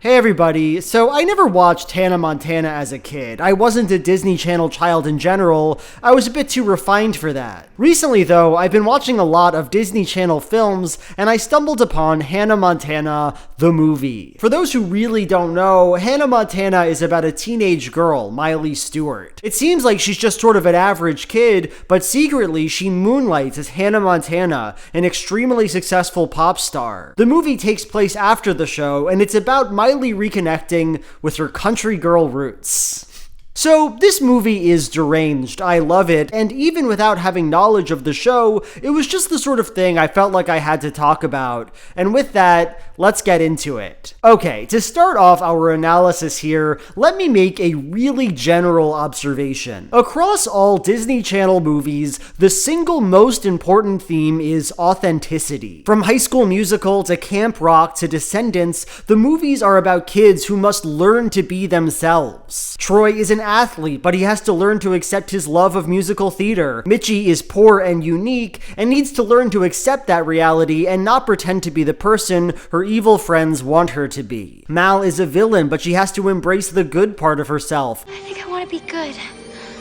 Hey everybody, so I never watched Hannah Montana as a kid. I wasn't a Disney Channel child in general, I was a bit too refined for that. Recently though, I've been watching a lot of Disney Channel films, and I stumbled upon Hannah Montana, the movie. For those who really don't know, Hannah Montana is about a teenage girl, Miley Stewart. It seems like she's just sort of an average kid, but secretly she moonlights as Hannah Montana, an extremely successful pop star. The movie takes place after the show, and it's about Miley reconnecting with her country girl roots. So this movie is deranged, I love it, and even without having knowledge of the show, it was just the sort of thing I felt like I had to talk about, and with that, let's get into it. Okay, to start off our analysis here, let me make a really general observation. Across all Disney Channel movies, the single most important theme is authenticity. From High School Musical to Camp Rock to Descendants, the movies are about kids who must learn to be themselves. Troy is an athlete, but he has to learn to accept his love of musical theater. Mitchie is poor and unique, and needs to learn to accept that reality and not pretend to be the person her evil friends want her to be. Mal is a villain, but she has to embrace the good part of herself. I think I want to be good.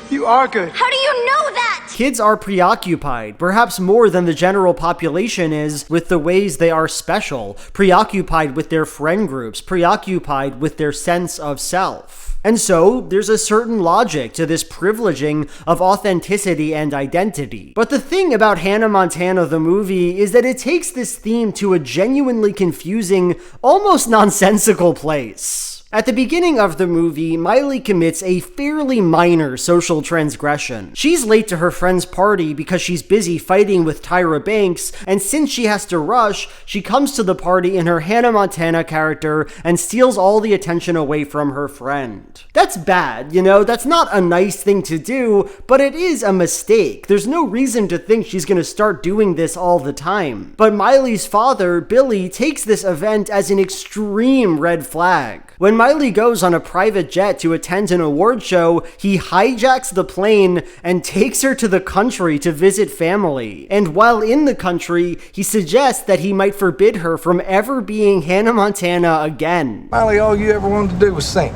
You are good. How do you know that? Kids are preoccupied, perhaps more than the general population is, with the ways they are special, preoccupied with their friend groups, preoccupied with their sense of self. And so, there's a certain logic to this privileging of authenticity and identity. But the thing about Hannah Montana the movie is that it takes this theme to a genuinely confusing, almost nonsensical place. At the beginning of the movie, Miley commits a fairly minor social transgression. She's late to her friend's party because she's busy fighting with Tyra Banks, and since she has to rush, she comes to the party in her Hannah Montana character and steals all the attention away from her friend. That's bad, you know, that's not a nice thing to do, but it is a mistake. There's no reason to think she's gonna start doing this all the time. But Miley's father, Billy, takes this event as an extreme red flag. When Miley goes on a private jet to attend an award show, he hijacks the plane and takes her to the country to visit family. And while in the country, he suggests that he might forbid her from ever being Hannah Montana again. Miley, all you ever wanted to do was sing.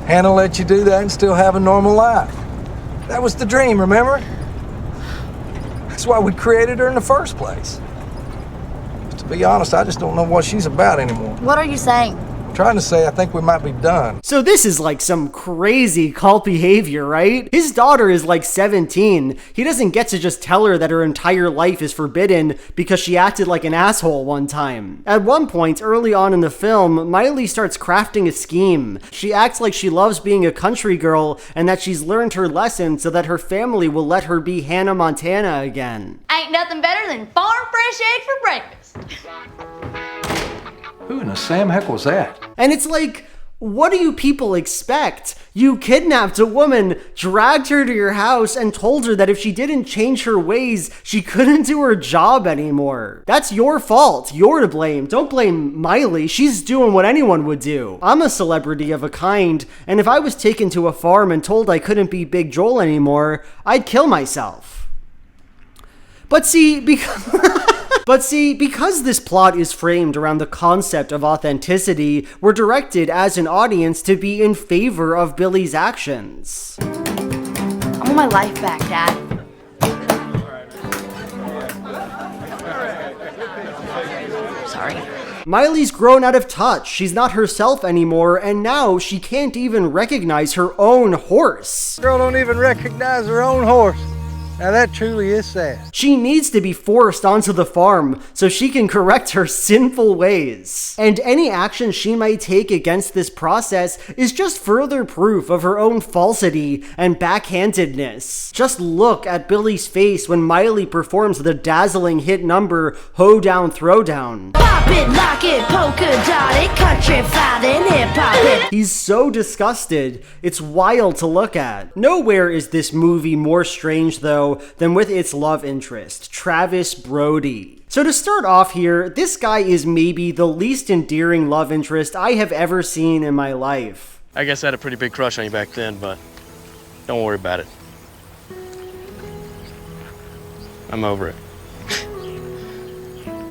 Hannah let you do that and still have a normal life. That was the dream, remember? That's why we created her in the first place. To be honest, I just don't know what she's about anymore. What are you saying? Trying to say I think we might be done. So this is like some crazy cult behavior, right? His daughter is like 17. He doesn't get to just tell her that her entire life is forbidden because she acted like an asshole one time. At one point early on in the film, Miley starts crafting a scheme. She acts like she loves being a country girl and that she's learned her lesson so that her family will let her be Hannah Montana again. Ain't nothing better than farm fresh eggs for breakfast. Who in the Sam heck was that? And it's like, what do you people expect? You kidnapped a woman, dragged her to your house, and told her that if she didn't change her ways, she couldn't do her job anymore. That's your fault. You're to blame. Don't blame Miley. She's doing what anyone would do. I'm a celebrity of a kind, and if I was taken to a farm and told I couldn't be Big Joel anymore, I'd kill myself. But see, because this plot is framed around the concept of authenticity, we're directed as an audience to be in favor of Billy's actions. I want my life back, Dad. Sorry. Miley's grown out of touch, she's not herself anymore, and now she can't even recognize her own horse. Girl don't even recognize her own horse. Now that truly is sad. She needs to be forced onto the farm so she can correct her sinful ways. And any action she might take against this process is just further proof of her own falsity and backhandedness. Just look at Billy's face when Miley performs the dazzling hit number Ho Down Throwdown. Pop it, lock it, polka dotted, country fighting, hip hop. He's so disgusted, it's wild to look at. Nowhere is this movie more strange though than with its love interest, Travis Brody. So to start off here, this guy is maybe the least endearing love interest I have ever seen in my life. I guess I had a pretty big crush on you back then, but don't worry about it. I'm over it.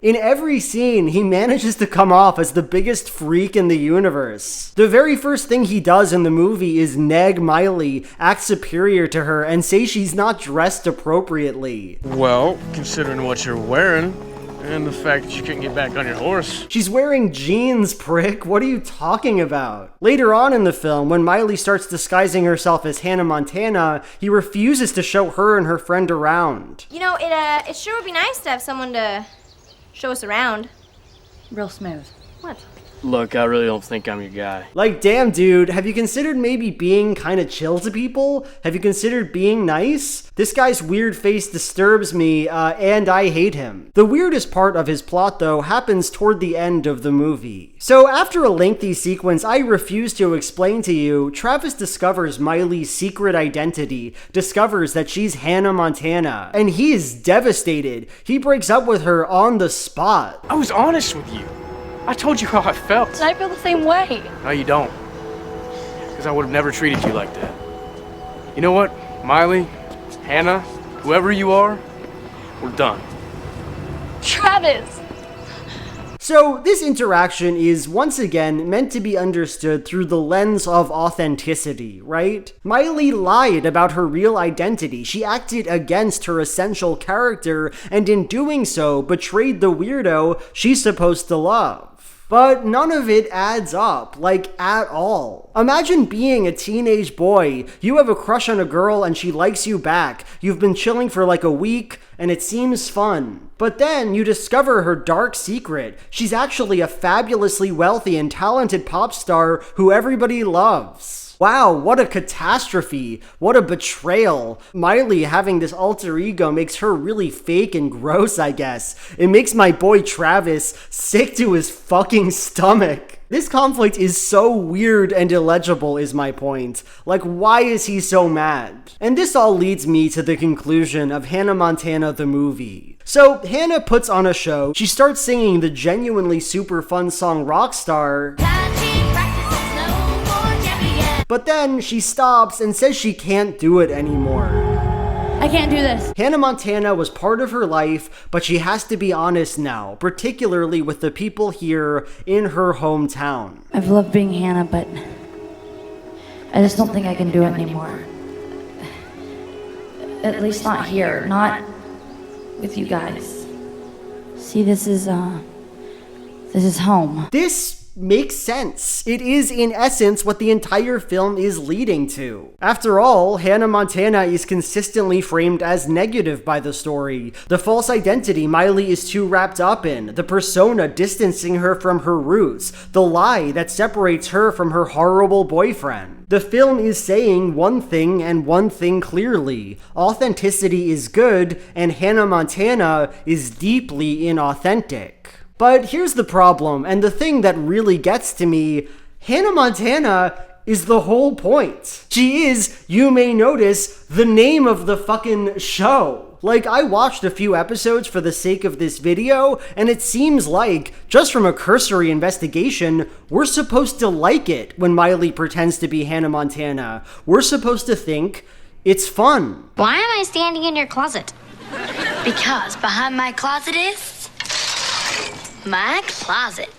In every scene, he manages to come off as the biggest freak in the universe. The very first thing he does in the movie is nag Miley, act superior to her, and say she's not dressed appropriately. Well, considering what you're wearing, and the fact that you couldn't get back on your horse. She's wearing jeans, prick. What are you talking about? Later on in the film, when Miley starts disguising herself as Hannah Montana, he refuses to show her and her friend around. You know, it sure would be nice to have someone to show us around. Real smooth. What? Look, I really don't think I'm your guy. Like, damn, dude, have you considered maybe being kind of chill to people? Have you considered being nice? This guy's weird face disturbs me, and I hate him. The weirdest part of his plot, though, happens toward the end of the movie. So after a lengthy sequence I refuse to explain to you, Travis discovers Miley's secret identity, discovers that she's Hannah Montana, and he is devastated. He breaks up with her on the spot. I was honest with you. I told you how I felt. And I feel the same way. No, you don't. Because I would have never treated you like that. You know what, Miley, Hannah, whoever you are, we're done. Travis! So this interaction is once again meant to be understood through the lens of authenticity, right? Miley lied about her real identity. She acted against her essential character, and in doing so betrayed the weirdo she's supposed to love. But none of it adds up, like, at all. Imagine being a teenage boy. You have a crush on a girl and she likes you back. You've been chilling for like a week and it seems fun. But then you discover her dark secret. She's actually a fabulously wealthy and talented pop star who everybody loves. Wow, what a catastrophe. What a betrayal. Miley having this alter ego makes her really fake and gross, I guess. It makes my boy Travis sick to his fucking stomach. This conflict is so weird and illegible is my point. Like, why is he so mad? And this all leads me to the conclusion of Hannah Montana the movie. So, Hannah puts on a show. She starts singing the genuinely super fun song Rockstar. But then she stops and says she can't do it anymore. I can't do this. Hannah Montana was part of her life, but she has to be honest now, particularly with the people here in her hometown. I've loved being Hannah, but I just don't think I can do it anymore. At least not here, not with you guys. See, this is home. This makes sense. It is, in essence, what the entire film is leading to. After all, Hannah Montana is consistently framed as negative by the story. The false identity Miley is too wrapped up in, the persona distancing her from her roots, the lie that separates her from her horrible boyfriend. The film is saying one thing and one thing clearly. Authenticity is good, and Hannah Montana is deeply inauthentic. But here's the problem, and the thing that really gets to me, Hannah Montana is the whole point. She is, you may notice, the name of the fucking show. Like, I watched a few episodes for the sake of this video, and it seems like, just from a cursory investigation, we're supposed to like it when Miley pretends to be Hannah Montana. We're supposed to think it's fun. Why am I standing in your closet? Because behind my closet is my closet.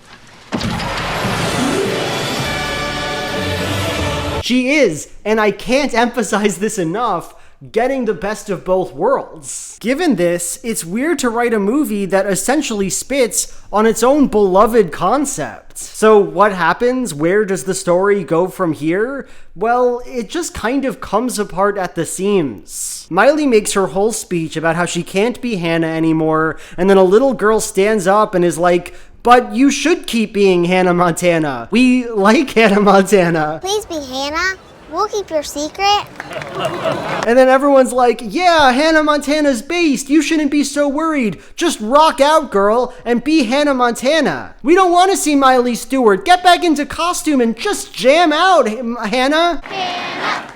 She is, and I can't emphasize this enough, getting the best of both worlds. Given this, it's weird to write a movie that essentially spits on its own beloved concept. So what happens? Where does the story go from here? Well, it just kind of comes apart at the seams. Miley makes her whole speech about how she can't be Hannah anymore, and then a little girl stands up and is like, but you should keep being Hannah Montana. We like Hannah Montana. Please be Hannah. We'll keep your secret. And then everyone's like, yeah, Hannah Montana's based. You shouldn't be so worried. Just rock out, girl, and be Hannah Montana. We don't want to see Miley Stewart. Get back into costume and just jam out, Hannah. Hannah.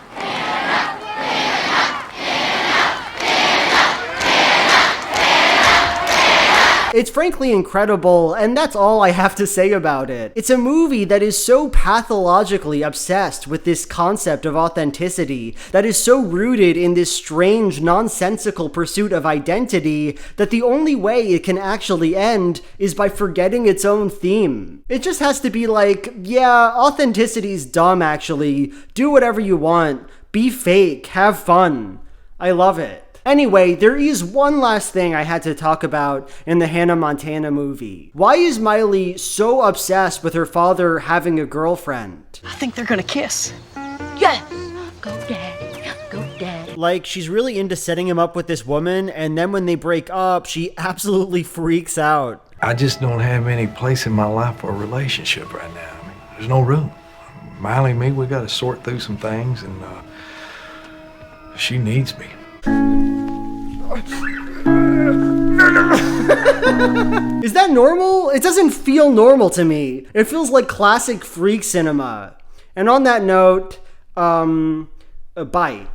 It's frankly incredible, and that's all I have to say about it. It's a movie that is so pathologically obsessed with this concept of authenticity, that is so rooted in this strange, nonsensical pursuit of identity, that the only way it can actually end is by forgetting its own theme. It just has to be like, yeah, authenticity's dumb actually, do whatever you want, be fake, have fun. I love it. Anyway, there is one last thing I had to talk about in the Hannah Montana movie. Why is Miley so obsessed with her father having a girlfriend? I think they're gonna kiss. Yes! Go daddy, go daddy. Like, she's really into setting him up with this woman, and then when they break up, she absolutely freaks out. I just don't have any place in my life for a relationship right now. I mean, there's no room. Miley and me, we gotta sort through some things, and she needs me. Is that normal? It doesn't feel normal to me. It feels like classic freak cinema. And on that note, bye.